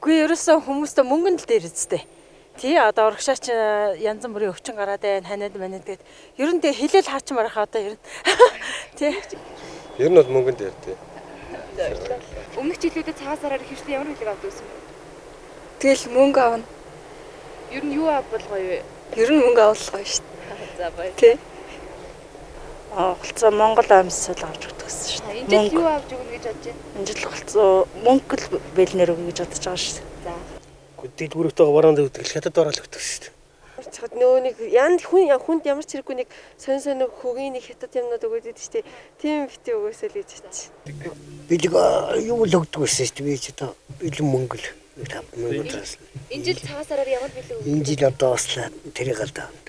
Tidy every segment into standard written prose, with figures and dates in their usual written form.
Үгүй ерөөсөө хүмүүстээ мөнгөнд л дээр үстэй. Тий одоо урагшаач янз бүрийн өвчин гараад байна, ханиад манад гээд ер нь тэгээ хэлэл хаачмаар хаа одоо ер нь. Тий. Ер нь бол мөнгөнд дээр тий. Өмнөх жилүүдэд цагаасаараар хөвчтэй ямар хөлөг авдаг байсан бэ? Тэгэл мөнгө авна. Ер нь юу авбал гоё вэ? Ер нь мөнгө авах гоё шүү дээ. За баяр. Тий. Голцоо Монгол амьсгал авч өгдөг гэсэн шүү дээ. Энэ жил юу авч өгнө гэж бодож байна? Энэ жил голцоо мөнгө л бэлнэр өгнө гэж бодож байгаа шүү дээ. За. Дэлгүүртөө бараанд өгдөг л хятад ороод өгдөг шүү дээ. Чад нөө нэг янд хүнд ямар ч хэрэггүй нэг сонь хөгийн нэг хятад юмнууд өгөөд идэв шүү дээ. Тийм бити өгөөсөө л гэж бодчих. Бэлэг юу л өгдөг байсан шүү дээ. Би ч одоо бэлэн мөнгө л тавьсан. Энэ жил цагаасаараар ямар бэлэг өгнө? Энэ жил одоо бас тэрийг л даана.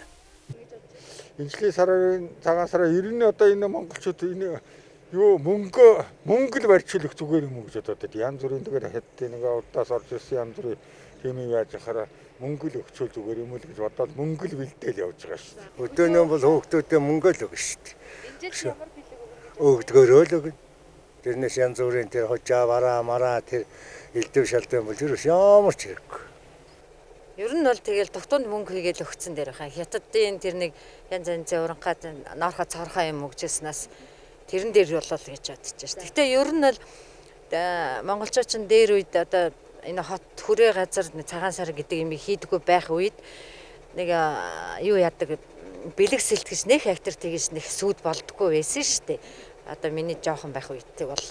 Энэ жилийн сарын цагаан сараа 90-ний одоо энэ монголчууд энэ юу мөнгө л барьчлах зүгээр юм уу гэж бодоод янз бүрийн тэгээд хятадын нэг удаас орж ирсэн янз бүрийн тийм юм яаж яхаараа мөнгө л өгчүүл зүгээр юм уу гэж бодоод мөнгө л бэлдээл явж байгаа шүү дээ. Өдөөнөө бол хөөхтүүдээ мөнгө л өгнө шүү дээ. Энэ жил ямар бэлэг өгнө? Өгдөгөрөө л өгнө. Тэрнээс янз бүрийн тэр хожаа мараа тэр элдв шалтай бол юу ямар ч хэрэггүй. Ер нь бол тэгэл тогтоонд мөнгө хийгээл өгцөн дээр хаа. Хятадын тэр нэг янз янзын уранхаад ноорхоо цорхоо юм өгчээснээс тэрэн дээр болол гэж бодож шээ. Гэхдээ ер нь бол монголчууд ч дээр үед одоо энэ хот хүрээ газар цагаан сар гэдэг юм хийдэггүй байх үед нэг юу яадаг бэлэг сэлтгэж нэх актер тэгж нэх сүуд болдгоо байсан шүү дээ. Одоо миний жоохон байх үед бол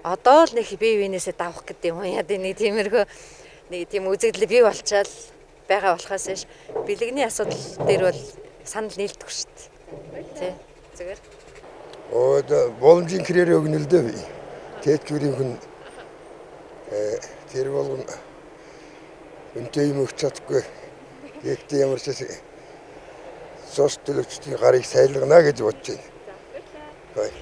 одоо л нэг бие биенээсээ давах гэдэг юм яа нэг тиймэрхүү нэг тийм үзэгдэл бий болчаал байгаа болохоос биш бэлэгний асуудал дээр бол санал нийлдэг шүү дээ. Тий. Зүгээр. Боломжийн кэрээр өгнө л дээ би. Тэтгэврийн хүн тэр болгон үнтэй юм өгч чадахгүй. Гэхдээ ямар ч сос төлөвчдийн гарыг сайлгана гэж бодож байна.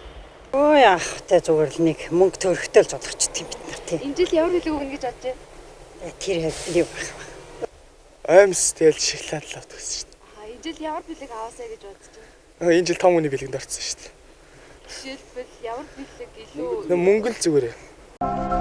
Оо яах тэ зүгээр л нэг мөнгө төрөхтэй л зодохчт юм бид нар тий. Энэ жил ямар бэлэг өгнө гэж бодож байна? Тэр хэвлээ байх. Аймс тэгэл шоколад л авдаг шүү дээ. Энэ жил ямар бэлэг аваасаа гэж бодож байна? Энэ жил том үний бэлгэнд орсон шүү дээ. Жишээлбэл ямар бэлэг илүү мөнгө л зүгээр.